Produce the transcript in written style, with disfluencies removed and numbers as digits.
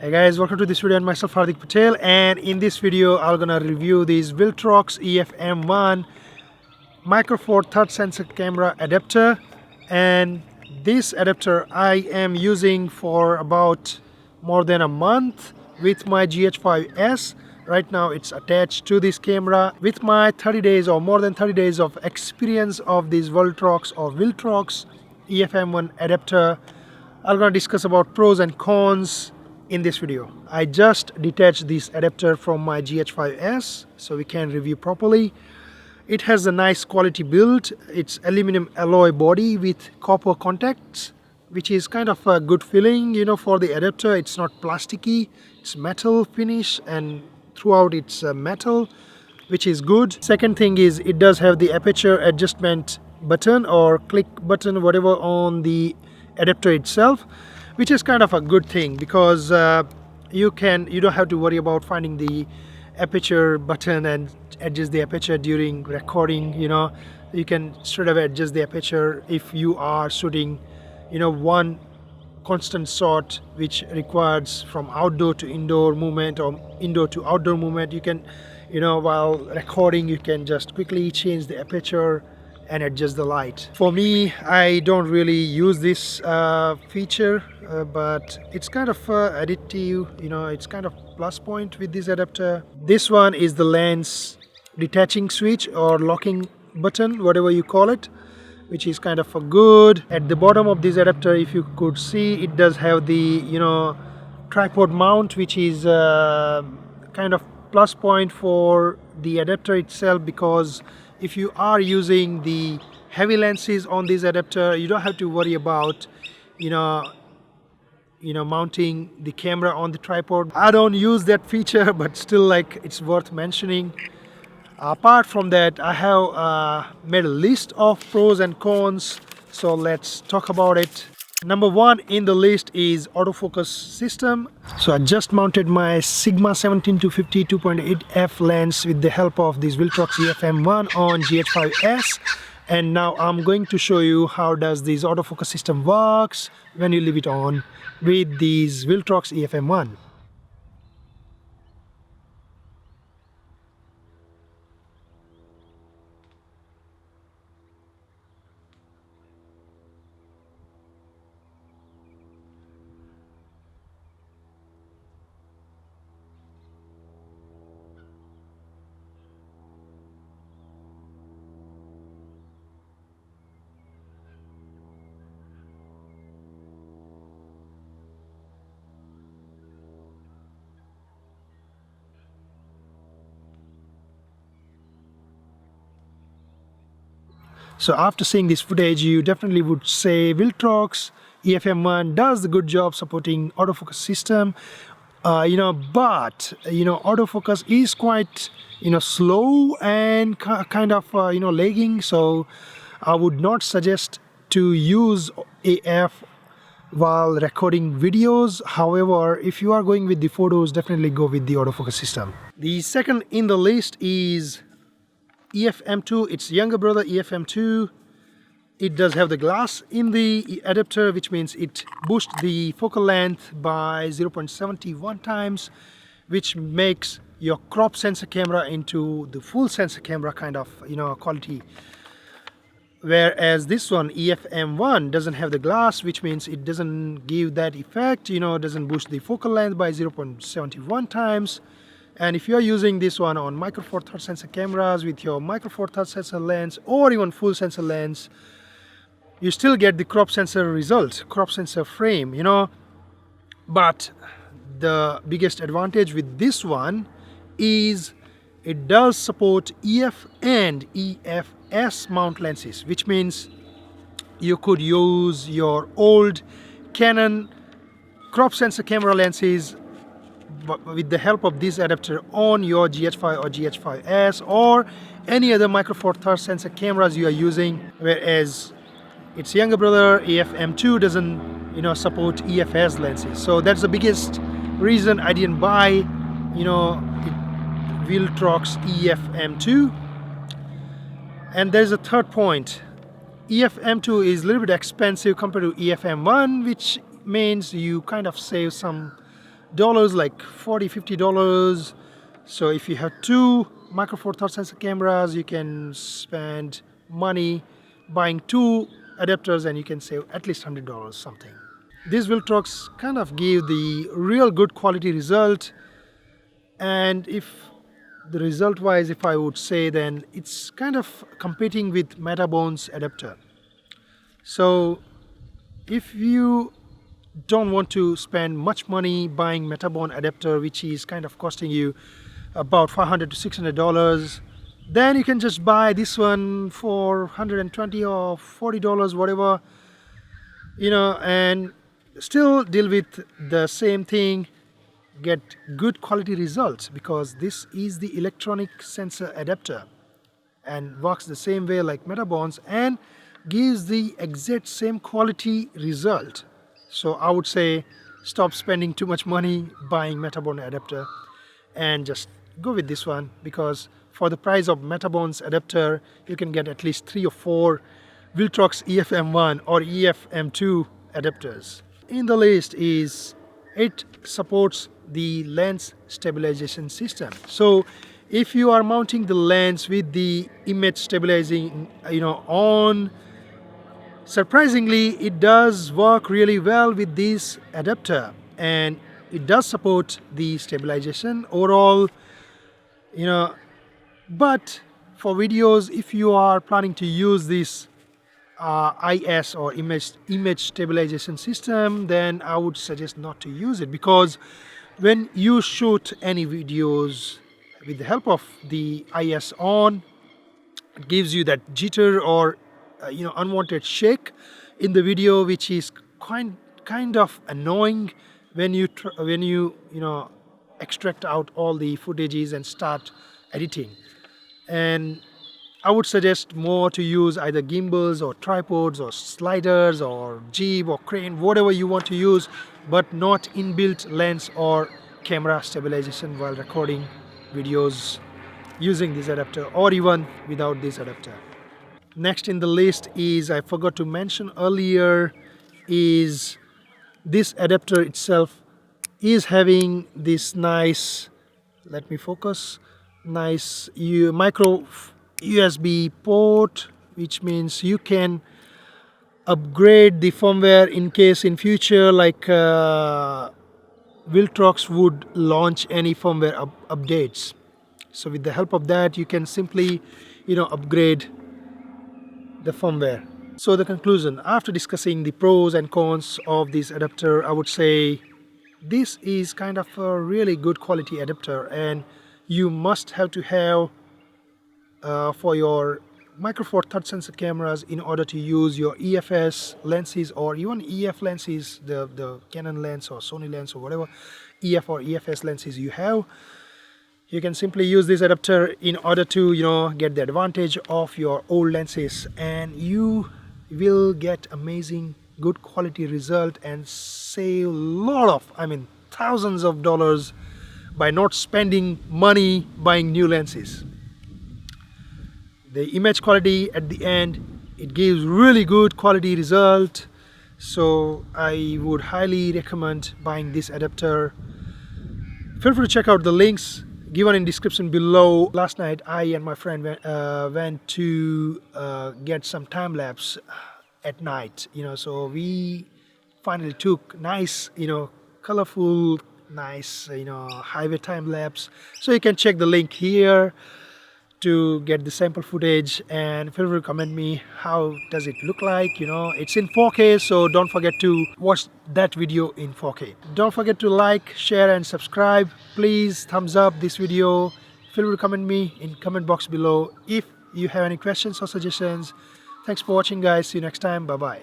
Hey guys, welcome to this video and myself Hardik Patel, and in this video I'm gonna review this Viltrox EF-M1 Micro Four Third Sensor Camera adapter. And this adapter I am using for about more than a month with my GH5S. Right now it's attached to this camera. With my 30 days or more than 30 days of experience of this Viltrox or Viltrox EF-M1 adapter, I'm gonna discuss about pros and cons in this video. I just detached this adapter from my GH5S so we can review properly. It has a nice quality build. It's aluminum alloy body with copper contacts, which is kind of a good feeling, for the adapter. It's not plasticky, it's metal finish, and throughout it's metal, which is good. Second thing is it does have the aperture adjustment button or click button, whatever, on the adapter itself, which is kind of a good thing because you don't have to worry about finding the aperture button and adjust the aperture during recording. You can straight away adjust the aperture if you are shooting one constant shot which requires from outdoor to indoor movement or indoor to outdoor movement. You can while recording you can just quickly change the aperture and adjust the light. For me, I don't really use this feature, but it's kind of additive, it's kind of plus point with this adapter. This one is the lens detaching switch or locking button, whatever you call it, which is kind of a good. At the bottom of this adapter, if you could see, it does have the tripod mount, which is kind of plus point for the adapter itself, because if you are using the heavy lenses on this adapter, you don't have to worry about mounting the camera on the tripod. I don't use that feature, but still, it's worth mentioning. Apart from that, I have made a list of pros and cons, so let's talk about it. Number one in the list is autofocus system. So I just mounted my Sigma 17-50 2.8 f lens with the help of this Viltrox EF-M1 on GH5S, and now I'm going to show you how does this autofocus system works when you leave it on with this Viltrox EF-M1. So after seeing this footage, you definitely would say Viltrox EF-M1 does the good job supporting autofocus system, but autofocus is quite slow and kind of lagging. So I would not suggest to use AF while recording videos. However, if you are going with the photos, definitely go with the autofocus system. The second in the list is EF-M2. It's younger brother EF-M2. It does have the glass in the adapter, which means it boosts the focal length by 0.71 times, which makes your crop sensor camera into the full sensor camera kind of quality. Whereas this one, EF-M1, doesn't have the glass, which means it doesn't give that effect, doesn't boost the focal length by 0.71 times. And if you are using this one on Micro Four Third Sensor cameras with your Micro Four Third Sensor lens or even full sensor lens, you still get the crop sensor result, crop sensor frame, But the biggest advantage with this one is it does support EF and EF-S mount lenses, which means you could use your old Canon crop sensor camera lenses with the help of this adapter on your GH5 or GH5S or any other Micro Four Third Sensor cameras you are using, whereas its younger brother EF-M2 doesn't support EF-S lenses. So that's the biggest reason I didn't buy Viltrox EF-M2. And there's a third point. EF-M2 is a little bit expensive compared to EF-M1, which means you kind of save some dollars, like $40-50. So if you have two micro four third sensor cameras, you can spend money buying two adapters and you can save at least $100 something. These Viltrox kind of give the real good quality result, and if the result wise, if I would say, then it's kind of competing with Metabone's adapter. So if you don't want to spend much money buying Metabone adapter, which is kind of costing you about $500 to $600, then you can just buy this one for $120 or $40, whatever, and still deal with the same thing, get good quality results, because this is the electronic sensor adapter and works the same way like Metabones and gives the exact same quality result. So I would say stop spending too much money buying Metabone adapter and just go with this one, because for the price of Metabone's adapter you can get at least 3 or 4 Viltrox EF M1 or EF-M2 adapters. In the list is it supports the lens stabilization system. So if you are mounting the lens with the image stabilizing on, surprisingly it does work really well with this adapter, and it does support the stabilization overall, but for videos, if you are planning to use this IS or image stabilization system, then I would suggest not to use it, because when you shoot any videos with the help of the IS on, it gives you that jitter or unwanted shake in the video, which is kind of annoying when you extract out all the footages and start editing. And I would suggest more to use either gimbals or tripods or sliders or jib or crane, whatever you want to use, but not inbuilt lens or camera stabilization while recording videos using this adapter, or even without this adapter. Next in the list is, I forgot to mention earlier, is this adapter itself is having this nice, let me focus, nice micro USB port, which means you can upgrade the firmware in case in future, like Viltrox would launch any firmware updates. So with the help of that, you can simply upgrade the firmware. So the conclusion, after discussing the pros and cons of this adapter, I would say this is kind of a really good quality adapter, and you must have to have for your micro four third sensor cameras in order to use your EFS lenses or even EF lenses, the Canon lens or Sony lens or whatever EF or EFS lenses you have. You can simply use this adapter in order to get the advantage of your old lenses, and you will get amazing good quality result and save a lot of, thousands of dollars by not spending money buying new lenses. The image quality at the end, it gives really good quality result, so I would highly recommend buying this adapter. Feel free to check out the links given in description below. Last night I and my friend went to get some time lapse at night, so we finally took nice colorful, nice highway time lapse. So you can check the link here to get the sample footage, and feel free to comment me how does it look like. It's in 4K, so don't forget to watch that video in 4K. Don't forget to like, share and subscribe. Please thumbs up this video. Feel free to comment me in comment box below if you have any questions or suggestions. Thanks for watching, guys. See you next time. Bye bye.